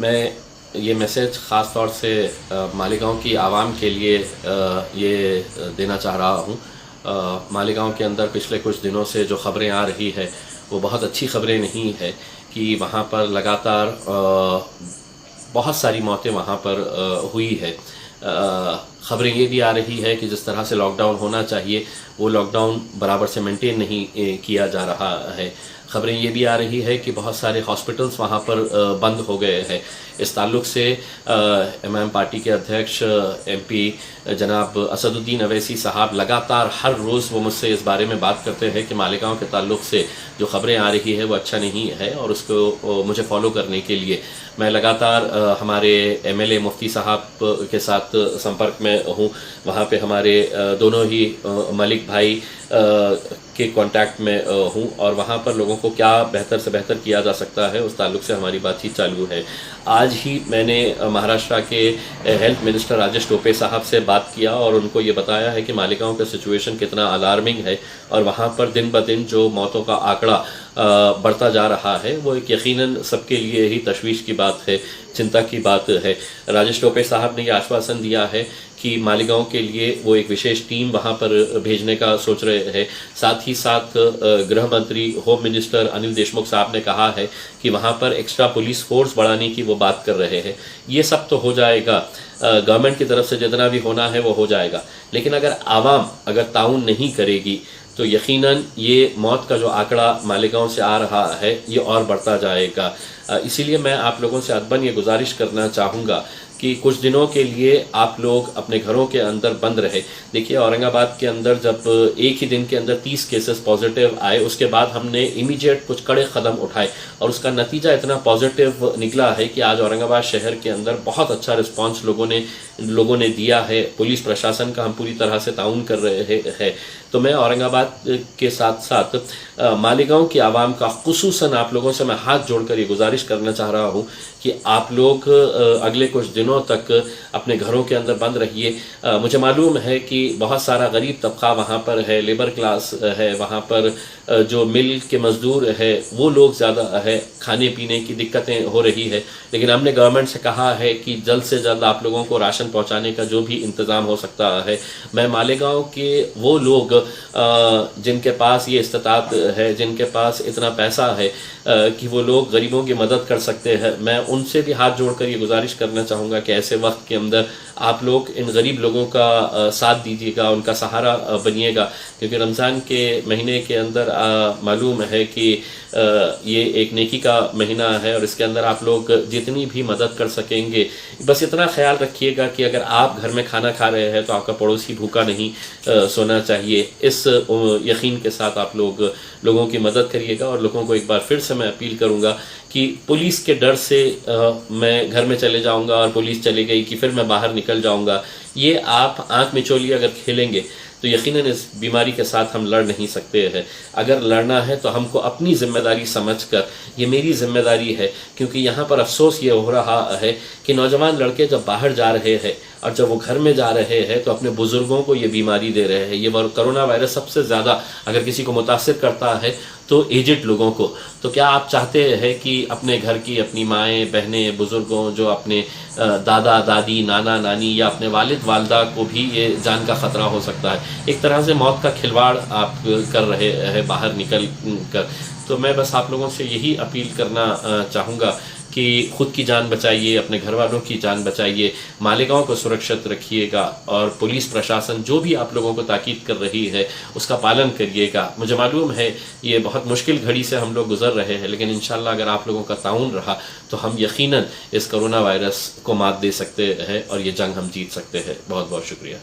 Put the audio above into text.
मैं ये मैसेज ख़ास तौर से मालेगांव की आवाम के लिए ये देना चाह रहा हूँ। मालेगांव के अंदर पिछले कुछ दिनों से जो ख़बरें आ रही है वो बहुत अच्छी ख़बरें नहीं है कि वहाँ पर लगातार बहुत सारी मौतें वहाँ पर हुई है। ख़बरें ये भी आ रही है कि जिस तरह से लॉकडाउन होना चाहिए वो लॉकडाउन बराबर से मेंटेन नहीं किया जा रहा है। ख़बरें ये भी आ रही है कि बहुत सारे हॉस्पिटल्स वहाँ पर बंद हो गए हैं। इस ताल्लुक़ से एमआईएम पार्टी के अध्यक्ष एमपी जनाब असदुद्दीन अवैसी साहब लगातार हर रोज़ वो मुझसे इस बारे में बात करते हैं कि मालेगांव के ताल्लुक़ से जो ख़बरें आ रही है वो अच्छा नहीं है और उसको मुझे फॉलो करने के लिए मैं लगातार हमारे एमएलए मुफ्ती साहब के साथ संपर्क में हूँ। वहाँ पे हमारे दोनों ही मलिक भाई के कांटेक्ट में हूँ और वहाँ पर लोगों को क्या बेहतर से बेहतर किया जा सकता है उस ताल्लुक़ से हमारी बातचीत चालू है। आज ही मैंने महाराष्ट्र के हेल्थ मिनिस्टर राजेश टोपे साहब से बात किया और उनको ये बताया है कि मालेगांव का सिचुएशन कितना अलार्मिंग है और वहाँ पर दिन ब दिन जो मौतों का आंकड़ा बढ़ता जा रहा है वो एक यकीनन सबके लिए ही तशवीश की बात है, चिंता की बात है। राजेश टोपे साहब ने ये आश्वासन दिया है कि मालेगांव के लिए वो एक विशेष टीम वहाँ पर भेजने का सोच रहे हैं। साथ ही साथ गृह मंत्री होम मिनिस्टर अनिल देशमुख साहब ने कहा है कि वहाँ पर एक्स्ट्रा पुलिस फोर्स बढ़ाने की वो बात कर रहे हैं। ये सब तो हो जाएगा, गवर्नमेंट की तरफ से जितना भी होना है वो हो जाएगा, लेकिन अगर आवाम अगर ताउन नहीं करेगी तो यकीनन ये मौत का जो आंकड़ा मालेगांव से आ रहा है ये और बढ़ता जाएगा। इसीलिए मैं आप लोगों से अदबन ये गुजारिश करना चाहूँगा कि कुछ दिनों के लिए आप लोग अपने घरों के अंदर बंद रहे। देखिए, औरंगाबाद के अंदर जब एक ही दिन के अंदर 30 केसेस पॉजिटिव आए उसके बाद हमने इमीडिएट कुछ कड़े कदम उठाए और उसका नतीजा इतना पॉजिटिव निकला है कि आज औरंगाबाद शहर के अंदर बहुत अच्छा रिस्पांस लोगों ने दिया है। पुलिस प्रशासन का हम पूरी तरह से ताउन कर रहे हैं। तो मैं औरंगाबाद के साथ साथ मालेगांव की आवाम का खुसूसन आप लोगों से मैं हाथ जोड़कर ये गुजारिश करना चाह रहा हूँ कि आप लोग अगले कुछ दिनों तक अपने घरों के अंदर बंद रहिए। मुझे मालूम है कि बहुत सारा गरीब तबका वहाँ पर है, लेबर क्लास है, वहाँ पर जो मिल के मज़दूर है वो लोग ज़्यादा है, खाने पीने की दिक्कतें हो रही है, लेकिन हमने गवर्नमेंट से कहा है कि जल्द से जल्द आप लोगों को राशन पहुँचाने का जो भी इंतज़ाम हो सकता है। मैं मालेगांव के वो लोग जिनके पास ये इस्तात है, जिनके पास इतना पैसा है कि वो लोग गरीबों की मदद कर सकते हैं, मैं उनसे भी हाथ जोड़कर ये गुजारिश करना चाहूँगा कि ऐसे वक्त के अंदर आप लोग इन गरीब लोगों का साथ दीजिएगा, उनका सहारा बनिएगा, क्योंकि रमज़ान के महीने के अंदर मालूम है कि ये एक नेकी का महीना है और इसके अंदर आप लोग जितनी भी मदद कर सकेंगे। बस इतना ख्याल रखिएगा कि अगर आप घर में खाना खा रहे हैं तो आपका पड़ोसी भूखा नहीं सोना चाहिए। इस यकीन के साथ आप लोगों की मदद करिएगा। और लोगों को एक बार फिर से मैं अपील करूँगा कि पुलिस के डर से मैं घर में चले जाऊँगा और पुलिस चली गई कि फिर मैं बाहर निकल जाऊँगा, ये आप आँख मिचौली अगर खेलेंगे तो यकीनन इस बीमारी के साथ हम लड़ नहीं सकते हैं। अगर लड़ना है तो हमको अपनी जिम्मेदारी समझकर, ये मेरी जिम्मेदारी है, क्योंकि यहाँ पर अफसोस ये हो रहा है कि नौजवान लड़के जब बाहर जा रहे हैं और जब वो घर में जा रहे हैं तो अपने बुज़ुर्गों को ये बीमारी दे रहे हैं। ये कोरोना वायरस सबसे ज़्यादा अगर किसी को मुतासिर करता है तो एजेड लोगों को। तो क्या आप चाहते हैं कि अपने घर की अपनी माएँ बहनें बुज़ुर्गों, जो अपने दादा दादी नाना नानी या अपने वालिद वालदा को भी ये जान का ख़तरा हो सकता है। एक तरह से मौत का खिलवाड़ आप कर रहे हैं बाहर निकल कर। तो मैं बस आप लोगों से यही अपील करना चाहूँगा कि ख़ुद की जान बचाइए, अपने घर वालों की जान बचाइए, मालेगांव को सुरक्षित रखिएगा और पुलिस प्रशासन जो भी आप लोगों को ताकीद कर रही है उसका पालन करिएगा। मुझे मालूम है ये बहुत मुश्किल घड़ी से हम लोग गुजर रहे हैं, लेकिन इंशाल्लाह अगर आप लोगों का ताउन रहा तो हम यकीनन इस कोरोना वायरस को मात दे सकते हैं और ये जंग हम जीत सकते हैं। बहुत बहुत शुक्रिया।